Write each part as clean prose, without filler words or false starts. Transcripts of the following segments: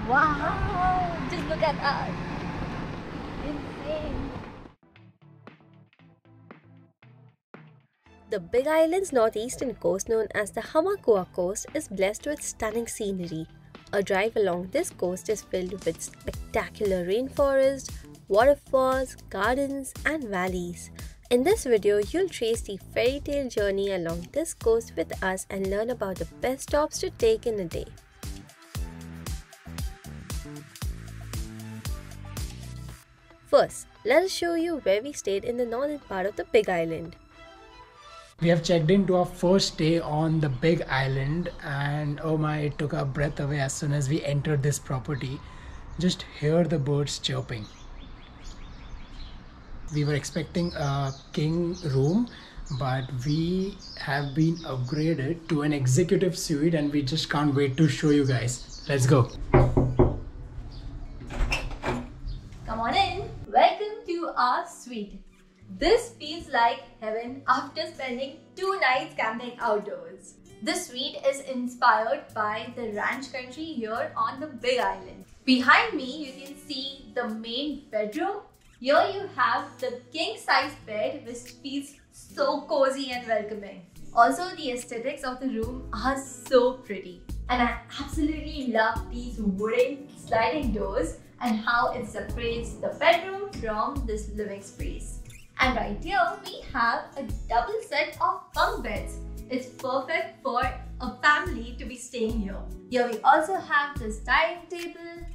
Wow! Just look at us! Insane! The Big Island's northeastern coast, known as the Hamakua Coast, is blessed with stunning scenery. A drive along this coast is filled with spectacular rainforests, waterfalls, gardens, and valleys. In this video, you'll trace the fairy tale journey along this coast with us and learn about the best stops to take in a day. First, let us show you where we stayed in the northern part of the Big Island. We have checked into our first day on the Big Island, and oh my, it took our breath away as soon as we entered this property. Just hear the birds chirping. We were expecting a king room, but we have been upgraded to an executive suite and we just can't wait to show you guys. Let's go. Come on in. Welcome to our suite. This feels like heaven after spending 2 nights camping outdoors. This suite is inspired by the ranch country here on the Big Island. Behind me, you can see the main bedroom. Here you have the king-size bed, which feels so cozy and welcoming. Also, the aesthetics of the room are so pretty. And I absolutely love these wooden sliding doors and how it separates the bedroom from this living space. And right here, we have a double set of bunk beds. It's perfect for a family to be staying here. Here we also have this dining table.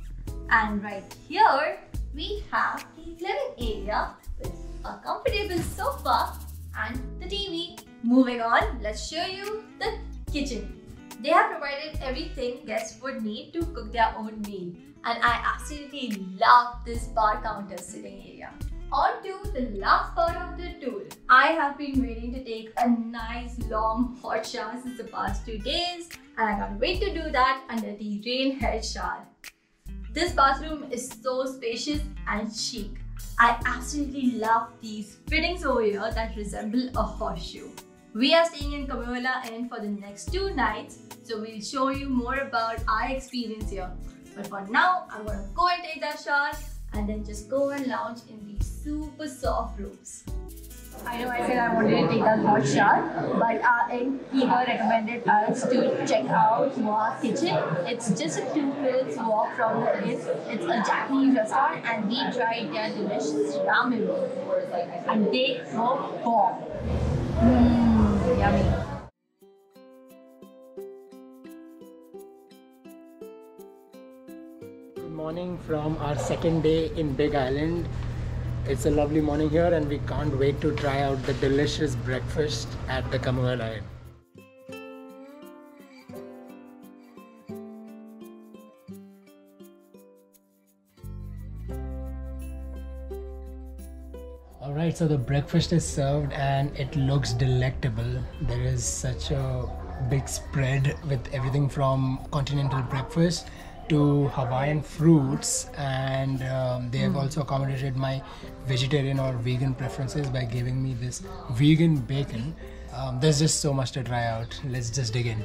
And right here, we have the living area with a comfortable sofa and the TV. Moving on, let's show you the kitchen. They have provided everything guests would need to cook their own meal. And I absolutely love this bar counter sitting area. On to the last part of the tour. I have been waiting to take a nice long hot shower since the past 2 days, and I can't wait to do that under the rain head shower. This bathroom is so spacious and chic. I absolutely love these fittings over here that resemble a horseshoe. We are staying in Kamuela Inn for the next 2 nights, so we'll show you more about our experience here. But for now, I'm gonna go and take that shower and then just go and lounge in these super soft robes. I know I said I wanted to take a hot shower, but our inn Hilo recommended us to check out MOA Kitchen. It's just a 2 minutes walk from the inn. It's a Japanese restaurant and we tried their delicious ramen and they were bomb. Yummy. Morning from our second day in Big Island. It's a lovely morning here and we can't wait to try out the delicious breakfast at the Kamuela Inn. Alright, so the breakfast is served and it looks delectable. There is such a big spread with everything from continental breakfast to Hawaiian fruits, and they have also accommodated my vegetarian or vegan preferences by giving me this vegan bacon. There's just so much to try out. Let's just dig in.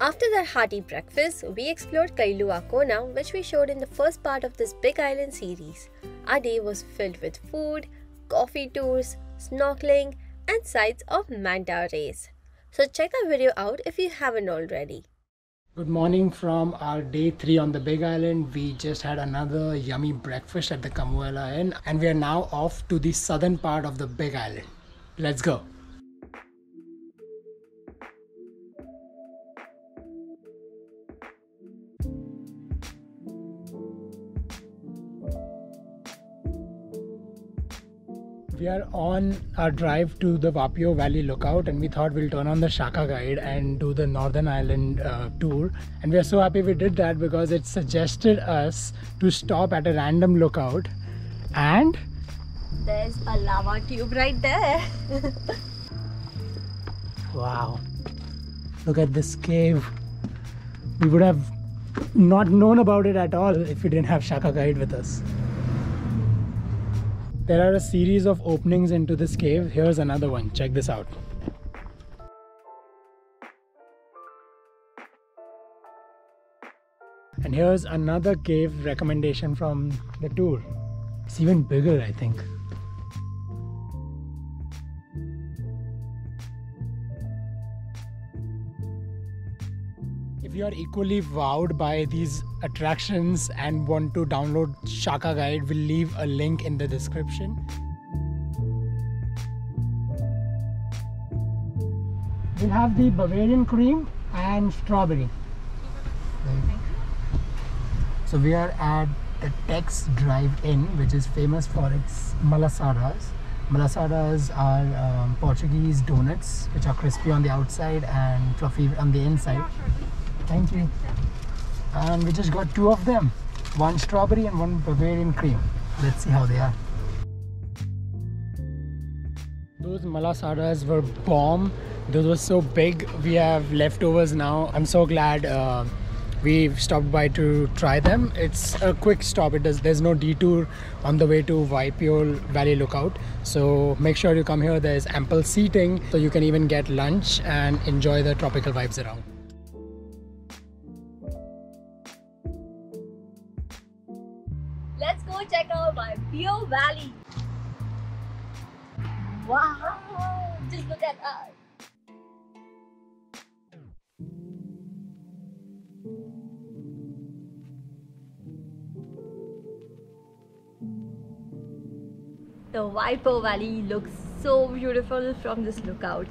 After that hearty breakfast, we explored Liliuokalani, which we showed in the first part of this Big Island series. Our day was filled with food, coffee tours, snorkeling, and sights of manta rays. So check that video out if you haven't already. Good morning from our day 3 on the Big Island. We just had another yummy breakfast at the Kamuela Inn and we are now off to the southern part of the Big Island. Let's go. We are on our drive to the Waipio Valley lookout and we thought we'll turn on the Shaka guide and do the Northern Island tour, and we are so happy we did that because it suggested us to stop at a random lookout and there's a lava tube right there. wow, look at this cave. We would have not known about it at all if we didn't have Shaka guide with us. There are a series of openings into this cave. Here's another one. Check this out. And And here's another cave recommendation from the tour. It's even bigger, I think. If you are equally wowed by these attractions and want to download Shaka Guide, we'll leave a link in the description. We'll have the Bavarian cream and strawberry. So we are at the Tex Drive In, which is famous for its malasadas. Malasadas are Portuguese donuts, which are crispy on the outside and fluffy on the inside. Thank you. And we just got 2 of them. One strawberry and one Bavarian cream. Let's see how they are. Those malasadas were bomb. Those were so big. We have leftovers now. I'm so glad we stopped by to try them. It's a quick stop. There's no detour on the way to Waipio Valley Lookout. So make sure you come here. There's ample seating, so you can even get lunch and enjoy the tropical vibes around. Let's go check out Waipio Valley. Wow! Just look at us. The Waipio Valley looks so beautiful from this lookout.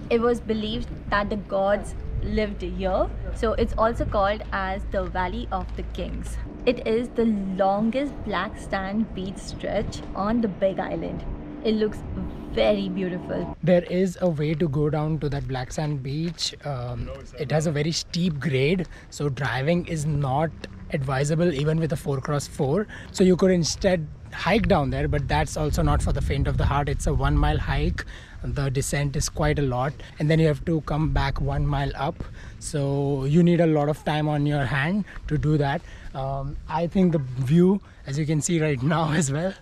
It was believed that the gods lived here, so it's also called as the Valley of the Kings. It is the longest black sand beach stretch on the Big Island. It looks very beautiful. There is a way to go down to that black sand beach. It has a very steep grade, so driving is not advisable even with a 4x4. So you could instead hike down there, but that's also not for the faint of the heart. It's a 1 mile hike. The descent is quite a lot, and then you have to come back 1 mile up, so you need a lot of time on your hand to do that. I think the view, as you can see right now as well,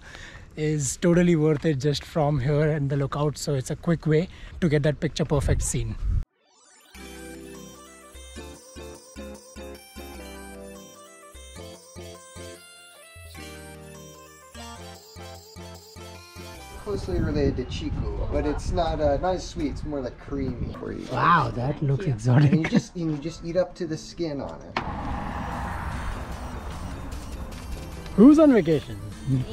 is totally worth it just from here and the lookout. So it's a quick way to get that picture perfect scene. Closely related to chiku, but it's not as sweet. It's more like creamy for you. Wow, that looks exotic. And you just eat up to the skin on it. Who's on vacation? Me?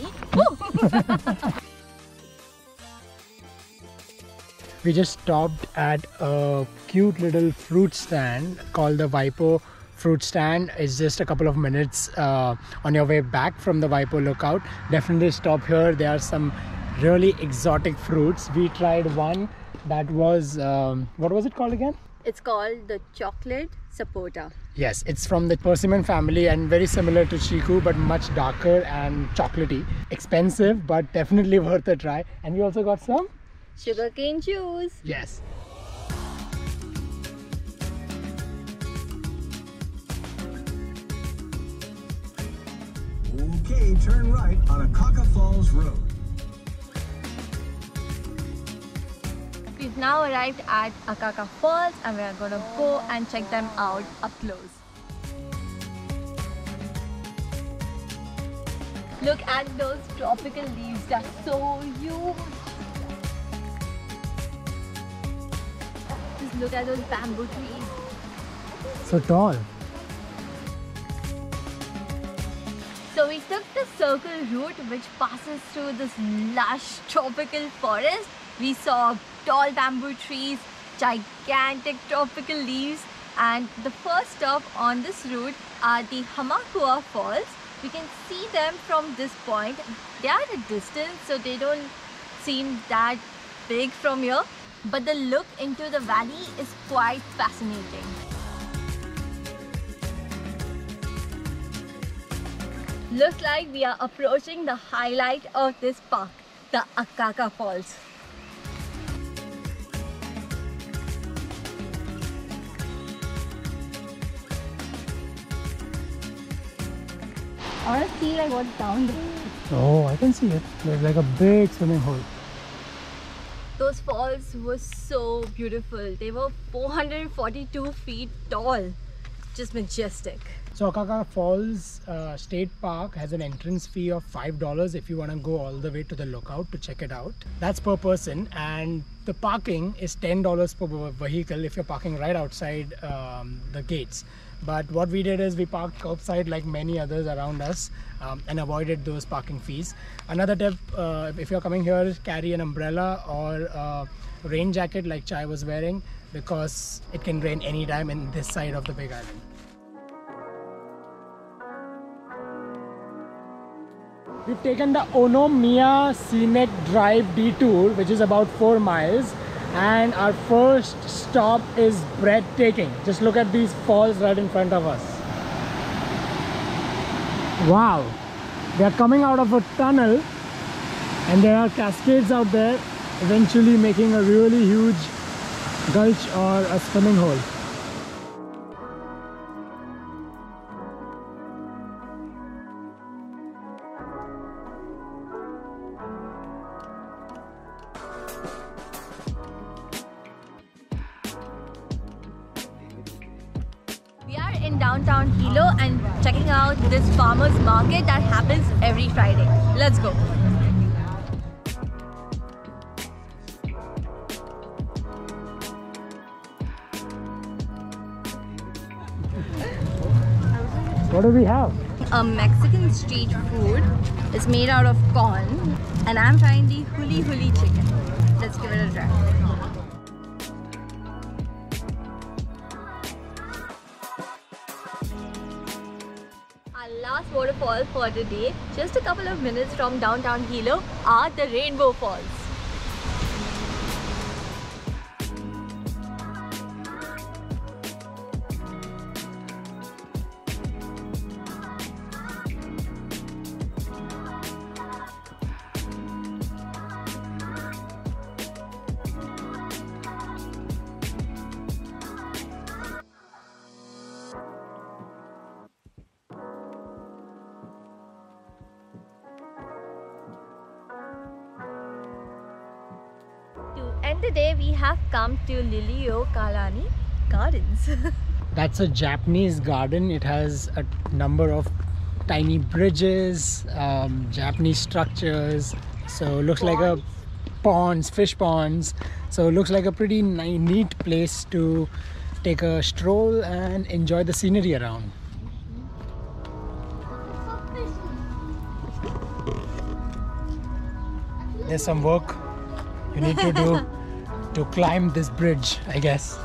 We just stopped at a cute little fruit stand called the Waipio fruit stand. It's just a couple of minutes on your way back from the Waipio lookout. Definitely stop here. There are some really exotic fruits. We tried one that was what was it called again? It's called the chocolate sapota. Yes, it's from the persimmon family and very similar to chiku, but much darker and chocolatey. Expensive, but definitely worth a try. And we also got some Sugarcane juice. yes. Okay, turn right on Akaka Falls Road. We've now arrived at Akaka Falls and we're gonna go and check them out up close. Look at those tropical leaves, they're so huge. Just look at those bamboo trees. So tall. So we took the circle route which passes through this lush tropical forest. We saw tall bamboo trees, gigantic tropical leaves, and the first stop on this route are the Hamakua Falls. We can see them from this point. They are at a distance, so they don't seem that big from here, but the look into the valley is quite fascinating. Looks like we are approaching the highlight of this park, the Akaka Falls. I want to see like what's down there. Oh, I can see it. There's like a big swimming hole. Those falls were so beautiful. They were 442 feet tall. just majestic. So Akaka Falls State Park has an entrance fee of $5 if you want to go all the way to the lookout to check it out. That's per person, and the parking is $10 per vehicle if you're parking right outside the gates. But what we did is we parked curbside like many others around us and avoided those parking fees. Another tip, if you're coming here, carry an umbrella or a rain jacket like Chai was wearing, because it can rain anytime in this side of the Big Island. We've taken the Onomea Scenic Drive detour, which is about 4 miles, and our first stop is breathtaking. Just look at these falls right in front of us. Wow! They are coming out of a tunnel, and there are cascades out there, eventually making a really huge gulch or a swimming hole. We are in downtown Hilo and checking out this farmers market that happens every Friday. Let's go. What do we have? A Mexican street food. It's made out of corn, and I'm trying the huli huli chicken. Let's give it a try. Our last waterfall for the day, just a couple of minutes from downtown Hilo, are the Rainbow Falls. To end the day, we have come to Liliuokalani Gardens. That's a Japanese garden. It has a number of tiny bridges, Japanese structures. So it looks like a ponds, fish ponds. So it looks like a pretty neat place to take a stroll and enjoy the scenery around. There's some work you need to do to climb this bridge, I guess.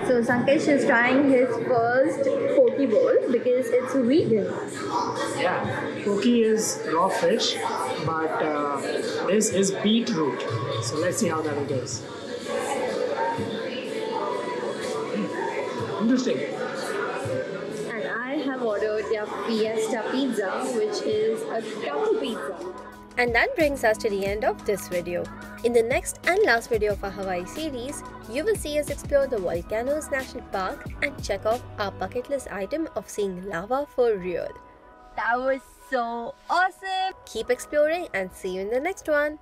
So Sankesh is trying his first poke bowl because it's vegan. Yeah, poke is raw fish, but this is beetroot. So let's see how that goes. Interesting. And I have ordered their Fiesta pizza, which is a taco pizza. And that brings us to the end of this video. In the next and last video of our Hawaii series, you will see us explore the Volcanoes National Park and check off our bucket list item of seeing lava for real. That was so awesome! Keep exploring and see you in the next one.